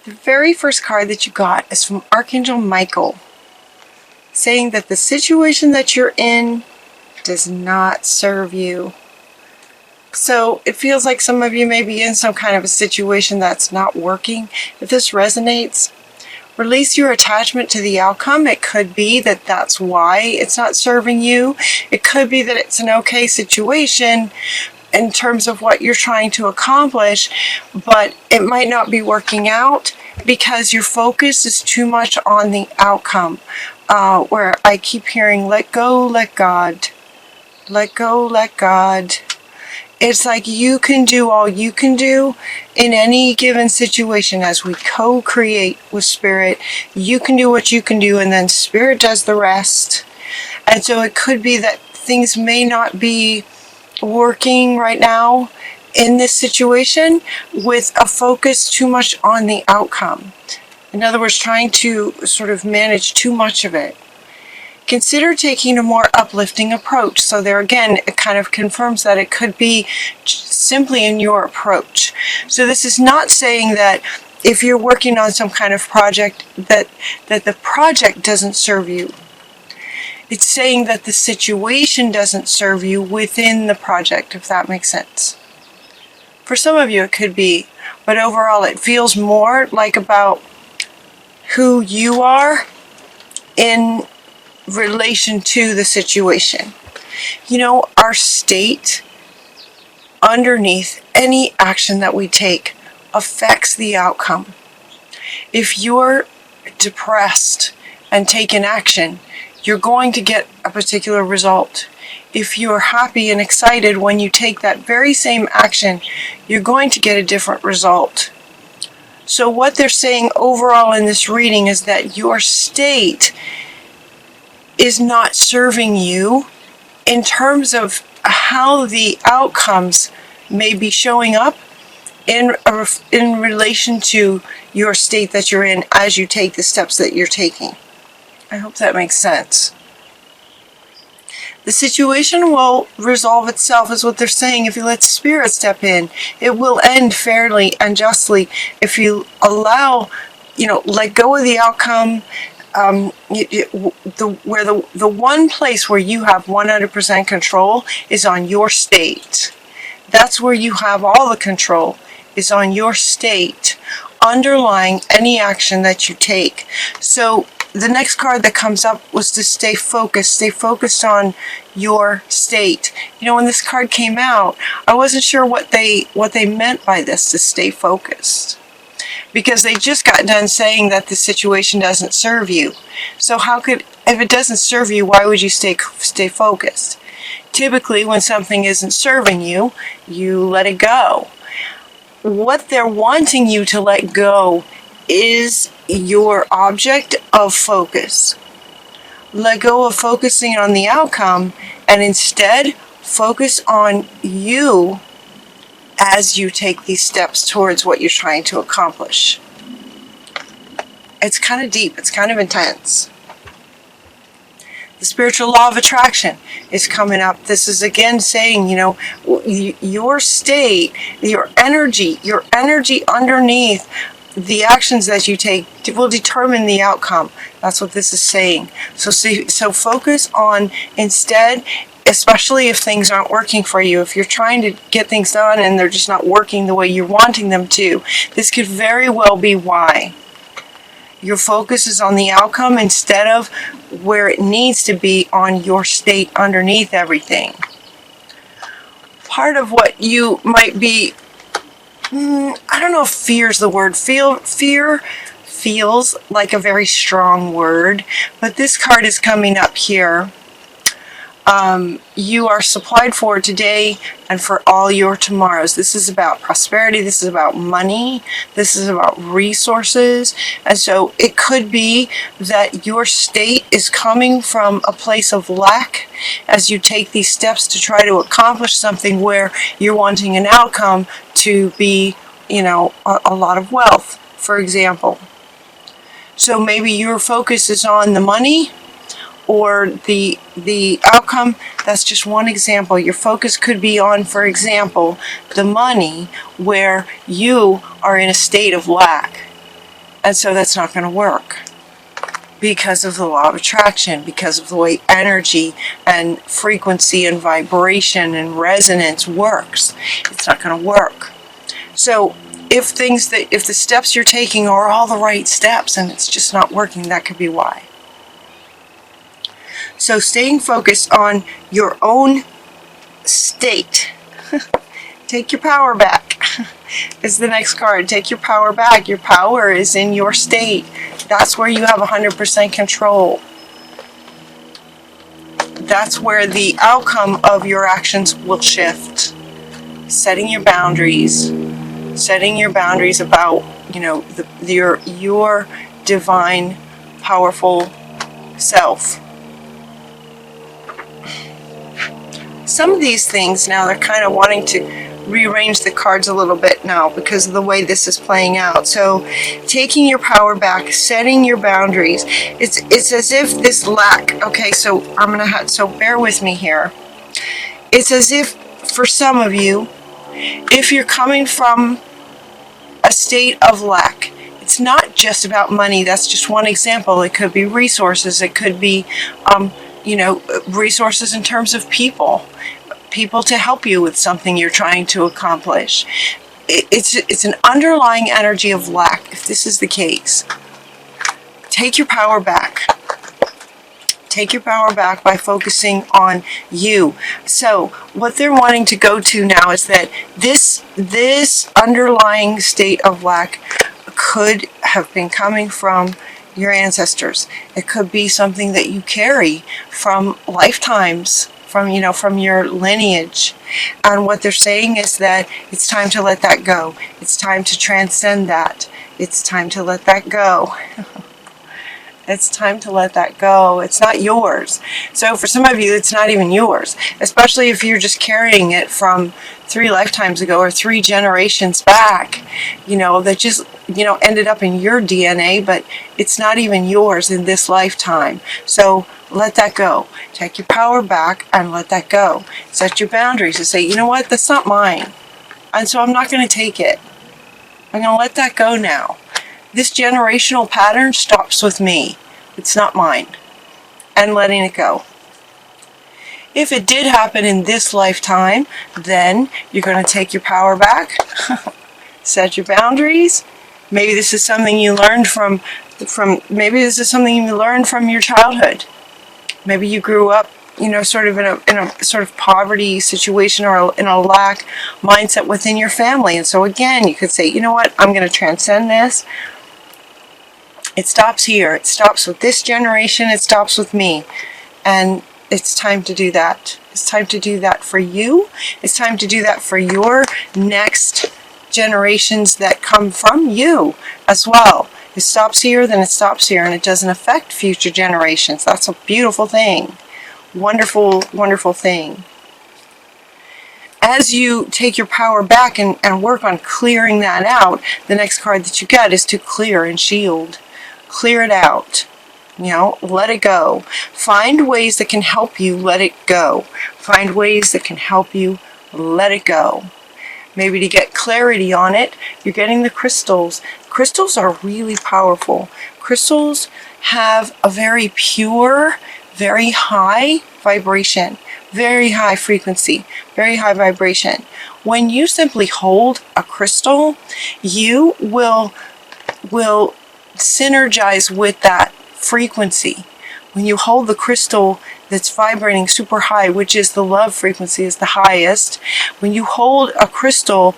The very first card that you got is from Archangel Michael, saying that the situation that you're in does not serve you. So it feels like some of you may be in some kind of a situation that's not working. If this resonates, release your attachment to the outcome. It could be that that's why it's not serving you. It could be that it's an okay situation in terms of what you're trying to accomplish, but it might not be working out because your focus is too much on the outcome. Where I keep hearing, let go, let God. Let go, let God. It's like you can do all you can do in any given situation as we co-create with Spirit. You can do what you can do, and then Spirit does the rest. And so it could be that things may not be working right now in this situation with a focus too much on the outcome. In other words, trying to sort of manage too much of it. Consider taking a more uplifting approach. So there again, it kind of confirms that it could be simply in your approach. So this is not saying that if you're working on some kind of project that the project doesn't serve you. It's saying that the situation doesn't serve you within the project, if that makes sense. For some of you it could be, but overall it feels more like about who you are in relation to the situation. You know, our state underneath any action that we take affects the outcome. If you're depressed and take an action, you're going to get a particular result. If you're happy and excited when you take that very same action, you're going to get a different result. So what they're saying overall in this reading is that your state is not serving you in terms of how the outcomes may be showing up in relation to your state that you're in as you take the steps that you're taking. I hope that makes sense. The situation will resolve itself, is what they're saying, if you let Spirit step in. It will end fairly and justly if you allow, let go of the outcome. The one place where you have 100% control is on your state. That's where you have all the control, is on your state, underlying any action that you take. So the next card that comes up was to stay focused on your state. When this card came out, I wasn't sure what they meant by this, to stay focused. Because they just got done saying that the situation doesn't serve you. So if it doesn't serve you, why would you stay focused? Typically, when something isn't serving you, you let it go. What they're wanting you to let go is your object of focus. Let go of focusing on the outcome and instead focus on you as you take these steps towards what you're trying to accomplish. It's kind of deep. It's kind of intense. The spiritual law of attraction is coming up. This is again saying, your state, your energy underneath the actions that you take will determine the outcome. That's what this is saying. So focus on, instead, especially if things aren't working for you, if you're trying to get things done and they're just not working the way you're wanting them to, this could very well be why. Your focus is on the outcome instead of where it needs to be, on your state underneath everything. Part of what you might be, I don't know if fear is the word. Fear feels like a very strong word, but this card is coming up here. You are supplied for today and for all your tomorrows. This is about prosperity. This is about money. This is about resources. And so it could be that your state is coming from a place of lack as you take these steps to try to accomplish something where you're wanting an outcome to be, a lot of wealth, for example. So maybe your focus is on the money or the outcome. That's just one example. Your focus could be on, for example, the money, where you are in a state of lack. And so that's not going to work because of the law of attraction, because of the way energy and frequency and vibration and resonance works. It's not going to work. So if the steps you're taking are all the right steps and it's just not working, that could be why. So staying focused on your own state. Take your power back is the next card. Take your power back. Your power is in your state. That's where you have 100% control. That's where the outcome of your actions will shift. Setting your boundaries. Setting your boundaries about, your divine, powerful self. Some of these things now, they're kind of wanting to rearrange the cards a little bit now because of the way this is playing out. So taking your power back, setting your boundaries. It's as if this lack, okay, so so bear with me here. It's as if for some of you, if you're coming from a state of lack, it's not just about money. That's just one example. It could be resources. It could be, resources in terms of people to help you with something you're trying to accomplish. It's an underlying energy of lack. If this is the case, take your power back. Take your power back by focusing on you. So what they're wanting to go to now is that this underlying state of lack could have been coming from your ancestors. It could be something that you carry from lifetimes, from your lineage. And what they're saying is that it's time to let that go. It's time to transcend that. It's time to let that go. It's time to let that go. It's not yours. So for some of you, it's not even yours, especially if you're just carrying it from 3 lifetimes ago or 3 generations back, that just, ended up in your DNA, but it's not even yours in this lifetime. So let that go. Take your power back and let that go. Set your boundaries and say, you know what, that's not mine. And so I'm not going to take it. I'm going to let that go now. This generational pattern stops with me. It's not mine. And letting it go. If it did happen in this lifetime, then you're going to take your power back. Set your boundaries. Maybe this is something you learned from your childhood. Maybe you grew up, sort of in a sort of poverty situation or in a lack mindset within your family. And so again, you could say, you know what, I'm going to transcend this. It stops here. It stops with this generation. It stops with me. And it's time to do that. It's time to do that for you. It's time to do that for your next generations that come from you as well. It stops here, then it stops here, and it doesn't affect future generations. That's a beautiful thing. Wonderful, wonderful thing. As you take your power back and work on clearing that out, the next card that you get is to clear and shield. Clear it out. Let it go. Find ways that can help you let it go. Find ways that can help you let it go. Maybe to get clarity on it, you're getting the crystals. Crystals are really powerful. Crystals have a very pure, very high vibration, very high frequency, very high vibration. When you simply hold a crystal, you will synergize with that frequency. When you hold the crystal that's vibrating super high, which is the love frequency is the highest, when you hold a crystal,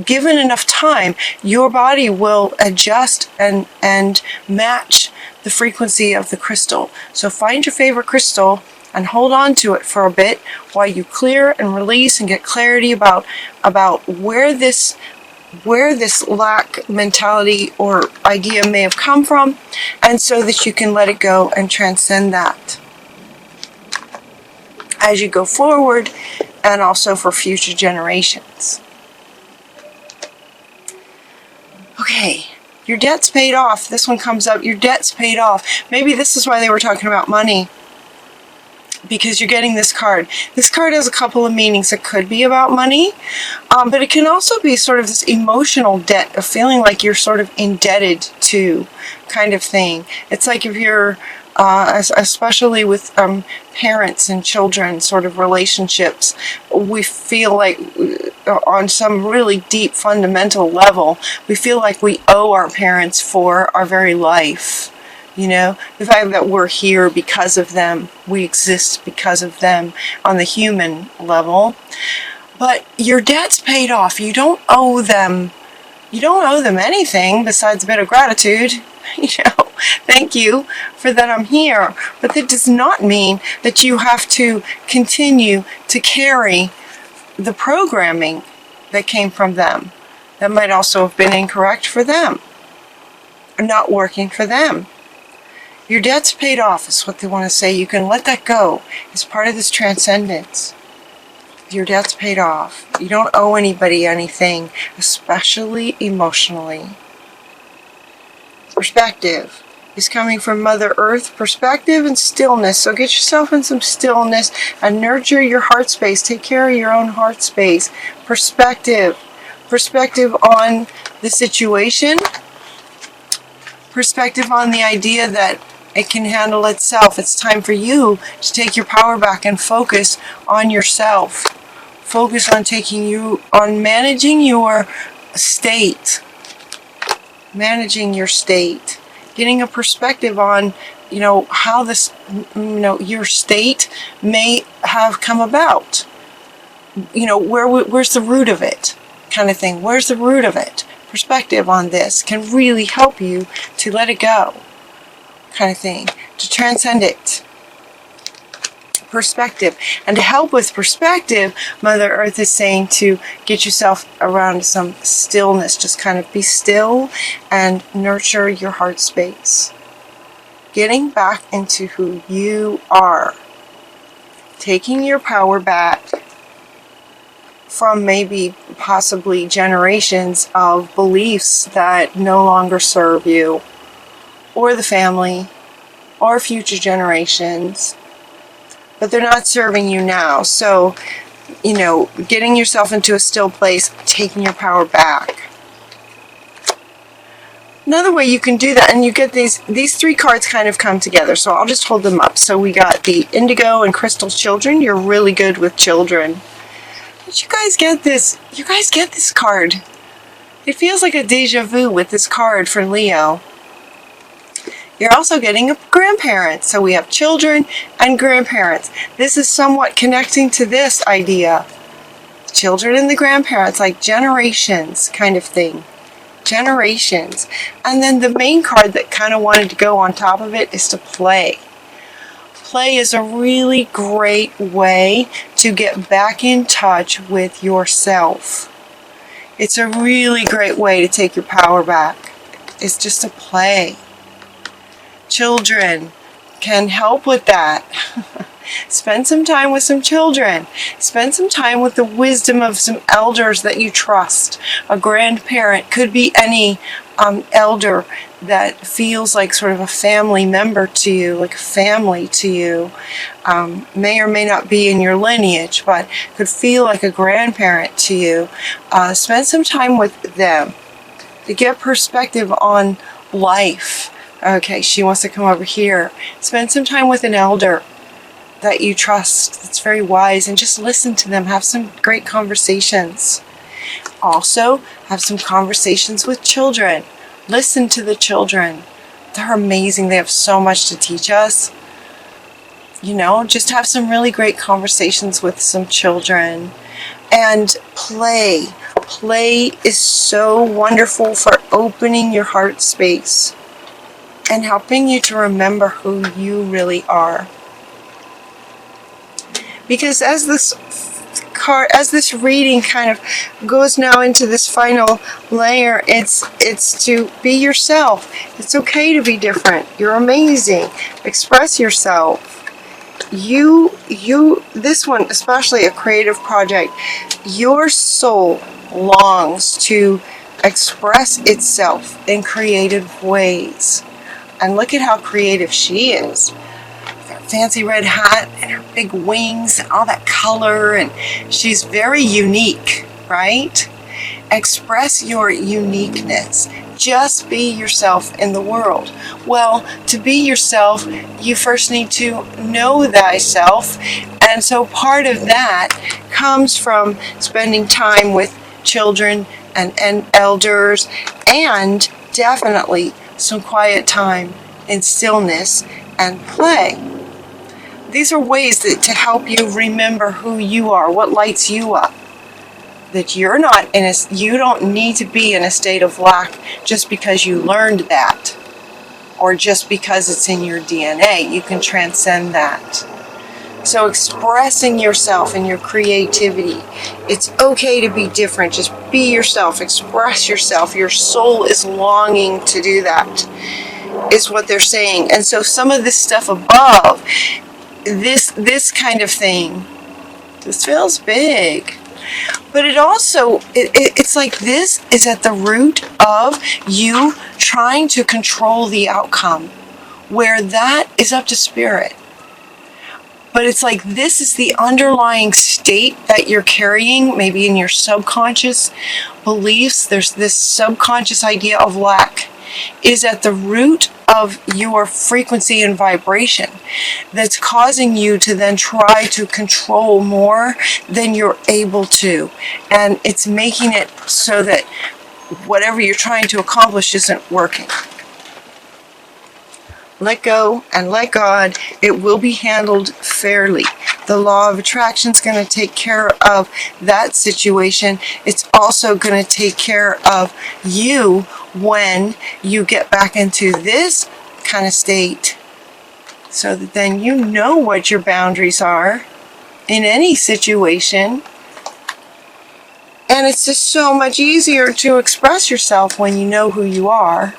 given enough time, your body will adjust and match the frequency of the crystal. So find your favorite crystal and hold on to it for a bit while you clear and release and get clarity about where this lack mentality or idea may have come from, and so that you can let it go and transcend that as you go forward, and also for future generations. Okay, your debt's paid off. This one comes up, your debt's paid off. Maybe this is why they were talking about money. because you're getting this card. This card has a couple of meanings. It could be about money, but it can also be sort of this emotional debt of feeling like you're sort of indebted to kind of thing. It's like if you're, especially with parents and children sort of relationships, we feel like on some really deep fundamental level, we feel like we owe our parents for our very life. You know, the fact that we're here because of them, we exist because of them on the human level. But your debt's paid off. You don't owe them anything besides a bit of gratitude. You know, thank you for that I'm here. But that does not mean that you have to continue to carry the programming that came from them. That might also have been incorrect for them, or not working for them. Your debt's paid off is what they want to say. You can let that go. It's part of this transcendence. Your debt's paid off. You don't owe anybody anything, especially emotionally. Perspective is coming from Mother Earth. Perspective and stillness. So get yourself in some stillness and nurture your heart space. Take care of your own heart space. Perspective. Perspective on the situation. Perspective on the idea that it can handle itself. It's time for you to take your power back and focus on yourself. Focus on managing your state. Managing your state. Getting a perspective on, how this, your state may have come about. Where's the root of it? Kind of thing. Where's the root of it? Perspective on this can really help you to let it go, kind of thing, to transcend it. Perspective. And to help with perspective, Mother Earth is saying to get yourself around some stillness. Just kind of be still and nurture your heart space. Getting back into who you are. Taking your power back from maybe possibly generations of beliefs that no longer serve you or the family or future generations, but they're not serving you now. So, getting yourself into a still place, taking your power back. Another way you can do that, and you get these three cards kind of come together, so I'll just hold them up. So we got the Indigo and Crystal Children. You're really good with children. Did you guys get this? You guys get this card. It feels like a deja vu with this card for Leo. You're also getting a grandparent. So we have children and grandparents. This is somewhat connecting to this idea. Children and the grandparents, like generations kind of thing. Generations. And then the main card that kind of wanted to go on top of it is to play. Play is a really great way to get back in touch with yourself. It's a really great way to take your power back. It's just to play. Children can help with that. Spend some time with some children. Spend some time with the wisdom of some elders that you trust. A grandparent could be any elder that feels like sort of a family member to you, like a family to you. May or may not be in your lineage, but could feel like a grandparent to you. Spend some time with them to get perspective on life. Okay, she wants to come over here. Spend some time with an elder that you trust, that's very wise, and just listen to them. Have some great conversations. Also, have some conversations with children. Listen to the children. They're amazing. They have so much to teach us. Just have some really great conversations with some children. And play. Play is so wonderful for opening your heart space and helping you to remember who you really are. Because as this reading kind of goes now into this final layer, it's to be yourself. It's okay to be different. You're amazing. Express yourself. This one, especially a creative project, your soul longs to express itself in creative ways. And look at how creative she is. fancy red hat and her big wings and all that color, and she's very unique, right? Express your uniqueness. Just be yourself in the world. Well, to be yourself, you first need to know thyself. And so part of that comes from spending time with children and elders, and definitely some quiet time in stillness and play. These are ways to help you remember who you are, what lights you up. That you don't need to be in a state of lack just because you learned that, or just because it's in your DNA. You can transcend that. So expressing yourself and your creativity, it's okay to be different. Just be yourself, express yourself. Your soul is longing to do that, is what they're saying. And so some of this stuff above, this kind of thing, this feels big. But it also, it's like this is at the root of you trying to control the outcome, where that is up to spirit. But it's like this is the underlying state that you're carrying, maybe in your subconscious beliefs. There's this subconscious idea of lack. It is at the root of your frequency and vibration that's causing you to then try to control more than you're able to. And it's making it so that whatever you're trying to accomplish isn't working. Let go and let God. It will be handled fairly. The law of attraction is going to take care of that situation. It's also going to take care of you when you get back into this kind of state, so that then you know what your boundaries are in any situation. And it's just so much easier to express yourself when you know who you are.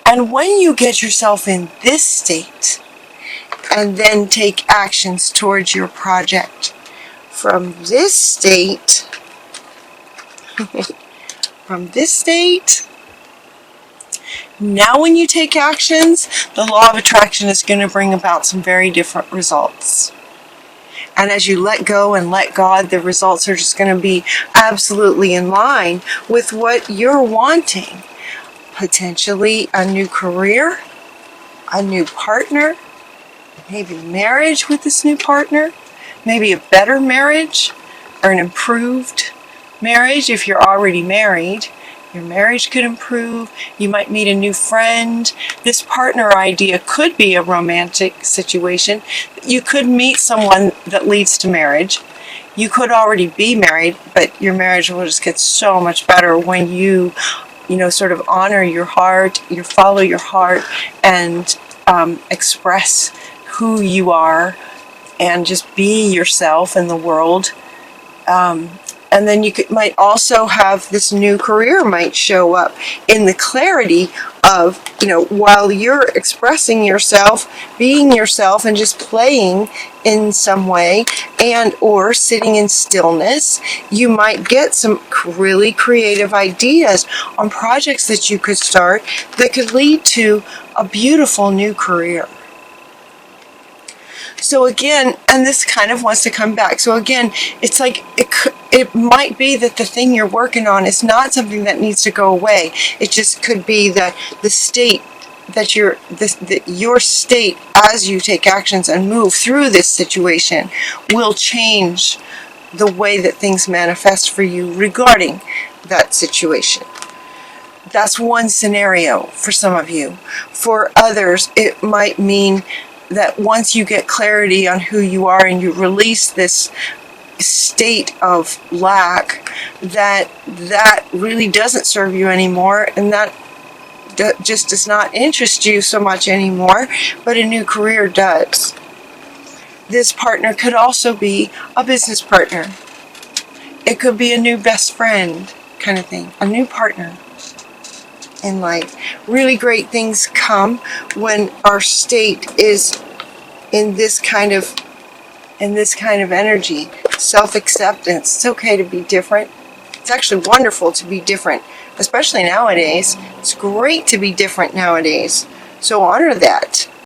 And when you get yourself in this state, and then take actions towards your project from this state, now when you take actions, the law of attraction is going to bring about some very different results. And as you let go and let God, the results are just going to be absolutely in line with what you're wanting. Potentially a new career, a new partner, maybe marriage with this new partner, maybe a better marriage or an improved marriage. If you're already married, your marriage could improve. You might meet a new friend. This partner idea could be a romantic situation. You could meet someone that leads to marriage. You could already be married, but your marriage will just get so much better when you sort of honor your heart, you follow your heart, and express who you are, and just be yourself in the world. And then you might also have this new career might show up in the clarity of, while you're expressing yourself, being yourself, and just playing in some way, and or sitting in stillness, you might get some really creative ideas on projects that you could start that could lead to a beautiful new career. So again, and this kind of wants to come back. So again, it's like it might be that the thing you're working on is not something that needs to go away. It just could be that the state that your state as you take actions and move through this situation will change the way that things manifest for you regarding that situation. That's one scenario for some of you. For others, it might mean that once you get clarity on who you are and you release this state of lack, that really doesn't serve you anymore, and that just does not interest you so much anymore, but a new career does. This partner could also be a business partner. It could be a new best friend kind of thing, a new partner in life. Really great things come when our state is in this kind of energy. Self-acceptance. It's okay to be different. It's actually wonderful to be different, especially nowadays. It's great to be different nowadays. So honor that.